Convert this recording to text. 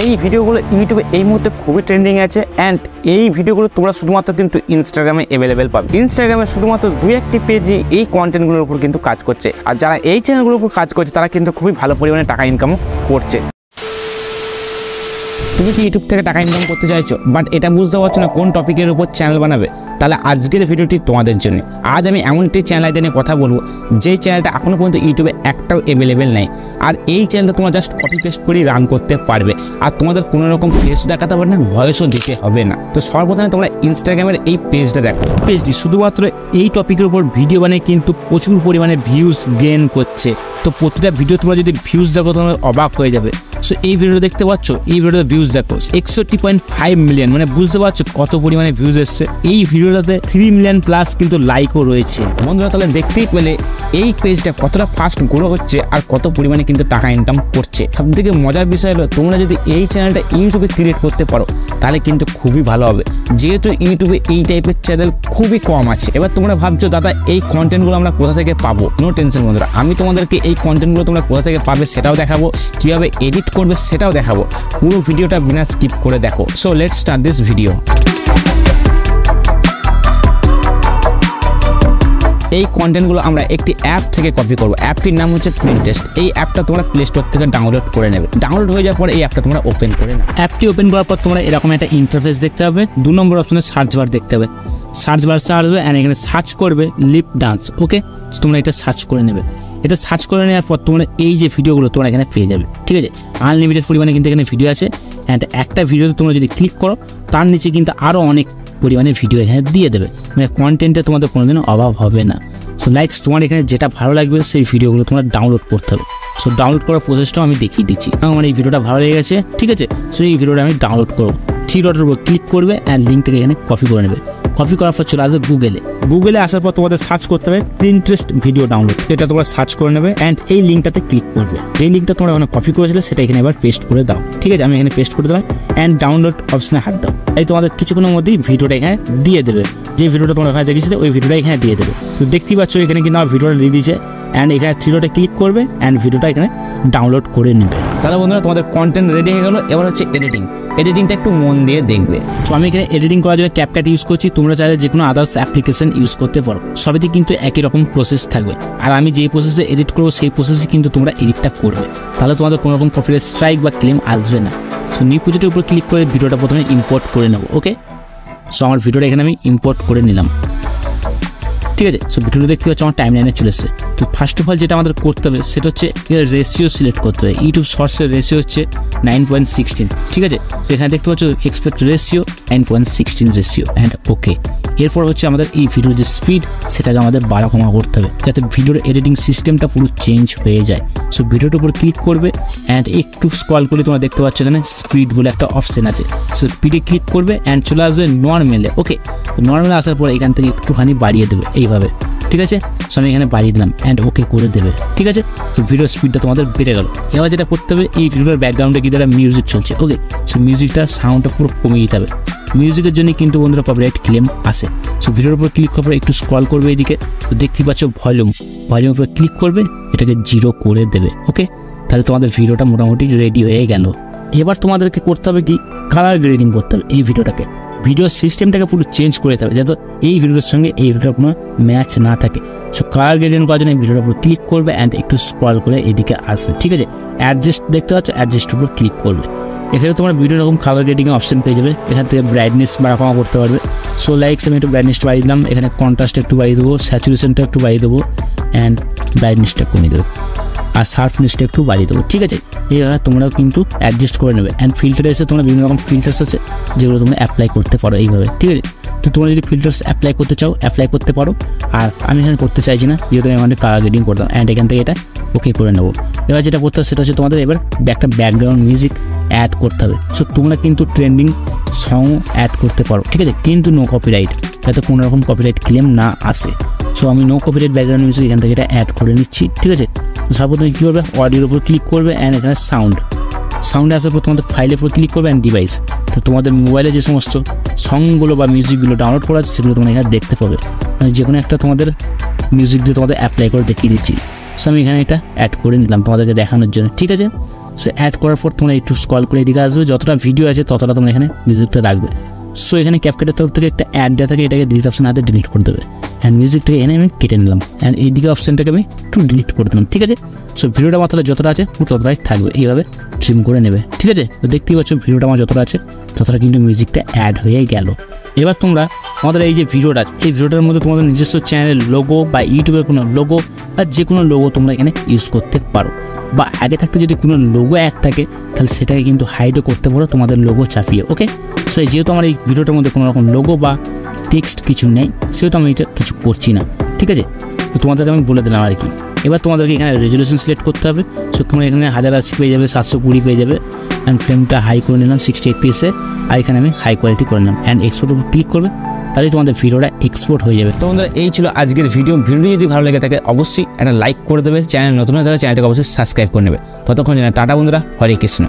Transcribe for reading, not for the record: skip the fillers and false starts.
এই ভিডিওগুলো ইউটিউবে এই মুহূর্তে খুবই ট্রেন্ডিং আছে অ্যান্ড এই ভিডিওগুলো তোমরা শুধুমাত্র কিন্তু ইনস্টাগ্রামে অ্যাভেলেবেল পাবে। ইনস্টাগ্রামে শুধুমাত্র 2-1টি পেজই এই কন্টেন্টগুলোর উপর কিন্তু কাজ করছে, আর যারা এই চ্যানেলগুলোর উপর কাজ করছে তারা কিন্তু খুবই ভালো পরিমাণে টাকা ইনকামও করছে। তুমি কি ইউটিউব থেকে টাকা ইনকাম করতে চাইছো বাট এটা বুঝতে পারছো না কোন টপিকের উপর চ্যানেল বানাবে? তাহলে আজকের ভিডিওটি তোমাদের জন্য। আজ আমি এমন একটি চ্যানেল আইডি নিয়ে কথা বলবো যে চ্যানেলটা এখনও পর্যন্ত ইউটিউবে একটাও অ্যাভেলেবেল নেই, আর এই চ্যানেলটা তোমরা জাস্ট কপি পেস্ট করে রান করতে পারবে, আর তোমাদের কোনো রকম ফেস দেখাতে হবে না, ভয়েসও দিতে হবে না। তো সর্বপ্রথমে তোমরা ইনস্টাগ্রামের এই পেজটা দেখো। পেজটি শুধুমাত্র এই টপিকের উপর ভিডিও বানিয়ে কিন্তু প্রচুর পরিমাণে ভিউজ গেইন করছে। তো প্রতিটা ভিডিও তোমরা যদি ভিউজ দেখো তোমরা অবাক হয়ে যাবে। সো এই ভিডিও দেখতে পাচ্ছ, এই ভিডিওতে ভিউজ দেখো 61.5 মিলিয়ন, মানে বুঝতে পারছো কত পরিমাণে ভিউজ এসছে। এই ভিডিওটাতে 3 মিলিয়ন প্লাস কিন্তু লাইকও রয়েছে। বন্ধুরা তাহলে দেখতেই পেলে এই পেজটা কতটা ফাস্ট গ্রো হচ্ছে আর কত পরিমাণে কিন্তু টাকা ইনকাম করছে। সবথেকে মজার বিষয় হলো তোমরা যদি এই চ্যানেলটা ইউটিউবে ক্রিয়েট করতে পারো তাহলে কিন্তু খুবই ভালো হবে, যেহেতু ইউটিউবে এই টাইপের চ্যানেল খুবই কম আছে। এবার তোমরা ভাবছো দাদা এই কন্টেন্টগুলো আমরা কোথা থেকে পাবো? নো টেনশন বন্ধুরা, আমি তোমাদেরকে এই কন্টেন্টগুলো তোমরা কোথা থেকে পাবে সেটাও দেখাবো, কীভাবে এডিট করবে সেটাও দেখাবো। পুরো ভিডিওটা বিনা স্কিপ করে দেখো। So let's start this video. এই কন্টেন্টগুলো আমরা একটি অ্যাপ থেকে কপি করব। অ্যাপটির নাম হচ্ছে প্রিন্টেস্ট। এই অ্যাপটা তোমরা প্লে স্টোর থেকে ডাউনলোড করে নেবে। ডাউনলোড হয়ে যাওয়ার পর এই অ্যাপটা তোমরা ওপেন করে নাও। অ্যাপটি ওপেন করার পর তোমরা এরকম একটা ইন্টারফেস দেখতে হবে। 2 নম্বর অপশনে সার্চ বার দেখতে হবে। সার্চ বার আসবে অ্যান্ড এখানে সার্চ করবে লিপ ডান্স। ওকে, তোমরা এটা সার্চ করে নেবে। এটা সার্চ করে নেওয়ার পর তোমরা এই যে ভিডিওগুলো তোমরা এখানে পেয়ে যাবে। ঠিক আছে, আনলিমিটেড পরিমাণে কিন্তু এখানে ভিডিও আছে অ্যান্ড একটা ভিডিওতে তোমরা যদি ক্লিক করো তার নিচে কিন্তু আরও অনেক পরিমাণে ভিডিও এখানে দিয়ে দেবে, মানে কন্টেন্টে তোমাদের কোনোদিনও অভাব হবে না। সো লাইকস তোমার এখানে যেটা ভালো লাগবে সেই ভিডিওগুলো তোমরা ডাউনলোড করতে হবে। সো ডাউনলোড করার প্রসেসটাও আমি দেখিয়ে দিচ্ছি। আমার এই ভিডিওটা ভালো লেগে গেছে, ঠিক আছে। সো এই ভিডিওটা আমি ডাউনলোড করবো। 3 ডটের উপর ক্লিক করবে অ্যান্ড লিঙ্ক থেকে এখানে কপি করে নেবে। কপি করার পর চলে আসবে গুগলে আসার পর তোমাদের সার্চ করতে হবে প্রিন্টেস্ট ভিডিও ডাউনলোড। এটা তোমরা সার্চ করে নেবে অ্যান্ড এই লিঙ্কটাতে ক্লিক করবে। যেই লিঙ্কটা তোমরা ওখানে কপি করেছিলে সেটা এখানে এবার পেস্ট করে দাও। ঠিক আছে, আমি এখানে পেস্ট করে দিলাম অ্যান্ড ডাউনলোড অপশনে হাত দাও। এই তোমাদের কিছুক্ষণের মধ্যেই ভিডিওটা এখানে দিয়ে দেবে। যে ভিডিওটা তোমরা ওখানে দেখেছিলে ওই ভিডিওটা এখানে দিয়ে দেবে। তো দেখতেই পাচ্ছ এখানে কিন্তু আমার ভিডিওটা দিয়ে দিয়েছে অ্যান্ড এখানে 3 ডটে ক্লিক করবে অ্যান্ড ভিডিওটা এখানে ডাউনলোড করে নেবে। তাহলে বন্ধুরা তোমাদের কন্টেন্ট রেডি হয়ে গেল। এবার হচ্ছে এডিটিংটা একটু মন দিয়ে দেখবে। সো আমি এখানে এডিটিং করার জন্য ক্যাপকাট ইউজ করছি। তোমরা চাইলে যে কোনো আদার্স অ্যাপ্লিকেশন ইউজ করতে পারো, সবই কিন্তু একই রকম প্রসেস থাকবে। আর আমি যেই প্রসেসে এডিট করবো সেই প্রসেসে কিন্তু তোমরা এডিটটা করবে, তাহলে তোমাদের কোনো রকম কপিরাইট স্ট্রাইক বা ক্লেম আসবে না। সো নিউ প্রজেক্টের উপর ক্লিক করে ভিডিওটা প্রথমে ইম্পোর্ট করে নেবো। ওকে, সো আমার ভিডিওটা এখানে আমি ইম্পোর্ট করে নিলাম। ঠিক আছে, সো ভিডিওটা দেখতে পাচ্ছ আমার টাইমলাইনে চলে এসেছে। তো ফার্স্ট অফ অল যেটা আমাদের করতে হবে সেটা হচ্ছে রেশিও সিলেক্ট করতে হবে। ইউটিউব শর্টসের রেশিও হচ্ছে 9.16। ঠিক আছে, তো এখানে দেখতে পাচ্ছ expect ratio 9.16 ratio and okay. এরপর হচ্ছে আমাদের এই ভিডিওর যে স্পিড সেটাকে আমাদের 12 কমা করতে হবে, যাতে ভিডিওর এডিটিং সিস্টেমটা পুরো চেঞ্জ হয়ে যায়। সো ভিডিওটার উপর ক্লিক করবে অ্যান্ড একটু স্ক্রল করে তোমরা দেখতে পাচ্ছ এখানে স্পিড বলে একটা অপশন আছে। সো স্পিডে ক্লিক করবে অ্যান্ড চলে আসবে নর্মালে। ওকে, নর্মালে আসার পর এখান থেকে একটুখানি বাড়িয়ে দেবে এইভাবে। ঠিক আছে, সো আমি এখানে বাড়িয়ে দিলাম অ্যান্ড ওকে করে দেবে। ঠিক আছে, তো ভিডিওর স্পিডটা তোমাদের বেড়ে গেল। এবার যেটা করতে হবে এই ভিডিওর ব্যাকগ্রাউন্ডে কিন্তু একটা মিউজিক চলছে। ওকে, সো মিউজিকটার সাউন্ডটা পুরো কমিয়ে দিতে হবে। মিউজিকের জন্য কিন্তু বন্ধুরা কপিরাইট ক্লেম আসে। সো ভিডিওর উপর ক্লিক করার পর একটু স্ক্রল করবে এদিকে, তো দেখতেই পাচ্ছ ভলিউমের উপর ক্লিক করবে, এটাকে 0 করে দেবে। ওকে, তাহলে তোমাদের ভিডিওটা মোটামুটি রেডি হয়ে গেল। এবার তোমাদেরকে করতে হবে কি, কালার গ্রেডিং করতে হবে এই ভিডিওটাকে। ভিডিও সিস্টেমটাকে পুরো চেঞ্জ করে দিতে হবে যাতে এই ভিডিওর সঙ্গে এই ভিডিওটার কোনো ম্যাচ না থাকে। সো কালার গ্রেডিং করার জন্য এই ভিডিওটার উপর ক্লিক করবে অ্যান্ড একটু স্ক্রল করে এদিকে আসবে। ঠিক আছে, অ্যাডজাস্ট দেখতে পাচ্ছ, অ্যাডজাস্টের উপর ক্লিক করবে। এখানে তোমরা বিভিন্ন রকম কালার গ্রেডিংয়ের অপশন পেয়ে যাবে। এখান থেকে ব্রাইটনেস বাড়া কমা করতে পারবে। সো লাইকস আমি একটু ব্রাইটনেসটা বাড়িয়ে দিলাম, এখানে কন্ট্রাস্টটা একটু বাড়িয়ে দেবো, স্যাচুরেশনটা একটু বাড়িয়ে দেবো অ্যান্ড ব্রাইটনেসটা কমিয়ে দেবো আর শার্পনেসটা একটু বাড়িয়ে দেবো। ঠিক আছে, এইভাবে তোমরাও কিন্তু অ্যাডজাস্ট করে নেবে। অ্যান্ড ফিল্টারে এসে তোমরা বিভিন্ন রকম ফিল্টার্স আছে যেগুলো তোমরা অ্যাপ্লাই করতে পারো এইভাবে। ঠিক আছে, তো তোমরা যদি ফিল্টার্স অ্যাপ্লাই করতে চাও অ্যাপ্লাই করতে পারো, আর আমি এখানে করতে চাইছি না, যেহেতু আমি এখানে কালার গ্রেডিং করতাম অ্যান্ড এখান থেকে এটা ওকে করে নেবো। এবার যেটা করতে হবে সেটা হচ্ছে তোমাদের এবার একটা ব্যাকগ্রাউন্ড মিউজিক অ্যাড করতে হবে। সো তোমরা কিন্তু ট্রেন্ডিং সং অ্যাড করতে পারো। ঠিক আছে, কিন্তু নো কপিরাইট, যাতে কোনো রকম কপিরাইট ক্লেম না আসে। সো আমি নো কপিরাইট ব্যাকগ্রাউন্ড মিউজিক এখান থেকে এটা অ্যাড করে নিচ্ছি। ঠিক আছে, সর্বপ্রথমে কী করবে, অডিওর উপর ক্লিক করবে অ্যান্ড এখানে সাউন্ডে আসার পর তোমাদের ফাইলের উপর ক্লিক করবে অ্যান্ড ডিভাইস। তো তোমাদের মোবাইলে যে সমস্ত সংগুলো বা মিউজিকগুলো ডাউনলোড করা আছে সেগুলো তোমরা এখানে দেখতে পাবে। মানে যে কোনো একটা তোমাদের মিউজিক দিয়ে তোমাদের অ্যাপ্লাই করে দেখিয়ে দিচ্ছি। সো আমি এখানে এটা অ্যাড করে নিলাম তোমাদেরকে দেখানোর জন্য। ঠিক আছে, সো অ্যাড করার পর তোমরা একটু স্ক্রল করে এদিকে আসবে, যতটা ভিডিও আছে ততটা তোমরা এখানে মিউজিকটা রাখবে। সো এখানে ক্যাপকাটের তরফ থেকে একটা অ্যাড দেওয়া থাকে, এটাকে ডিলিট অপশন হাতে ডিলিট করে দেবে। অ্যান্ড মিউজিকটাকে এনে আমি কেটে নিলাম, অ্যান্ড এইদিকে অপশনটাকে আমি একটু ডিলিট করে দিলাম, ঠিক আছে। সো ভিডিওটা আমার তাহলে যতটা আছে ততটাই থাকবে, এইভাবে ট্রিম করে নেবে, ঠিক আছে। তো দেখতেই পাচ্ছ ভিডিওটা আমার যতটা আছে ততটা কিন্তু মিউজিকটা অ্যাড হয়ে গেল। এবার তোমরা আমাদের এই যে ভিডিওটা আছে এই ভিডিওটার মধ্যে তোমাদের নিজস্ব চ্যানেলের লোগো বা ইউটিউবের কোনো লোগো বা যে কোনো লোগো তোমরা এখানে ইউজ করতে পারো, বা আগে থাকতে যদি কোনো লোগো অ্যাড থাকে তাহলে সেটাকে কিন্তু হাইডও করতে পারো তোমাদের লোগো চাপিয়ে, ওকে। সো যেহেতু আমার এই ভিডিওটার মধ্যে কোনো রকম লোগো বা টেক্সট কিছু নেই সেহেতু আমি এটা কিছু করছি না, ঠিক আছে। তো তোমাদেরকে আমি বলে দিলাম আর কি। এবার তোমাদেরকে এখানে রেজলিউশন সিলেক্ট করতে হবে। সো তোমরা এখানে 1080 পেয়ে যাবে, 720 পেয়ে যাবে। অ্যান্ড ফ্রেমটা হাই করে নিলাম 60 FPS আর এখানে আমি হাই কোয়ালিটি করে নিলাম। অ্যান্ড এক্সপোর্টের উপর ক্লিক করবে, তাহলে তোমাদের ভিডিওটা এক্সপোর্ট হয়ে যাবে। তো বন্ধুরা এই ছিল আজকের ভিডিও। ভিডিওটি যদি ভালো লেগে থাকে অবশ্যই একটা লাইক করে দেবে, চ্যানেল নতুন হয়ে থাকলে চ্যানেলটাকে অবশ্যই সাবস্ক্রাইব করে নেবে। ততক্ষণ জানা টাটা বন্ধুরা, হরে কৃষ্ণ।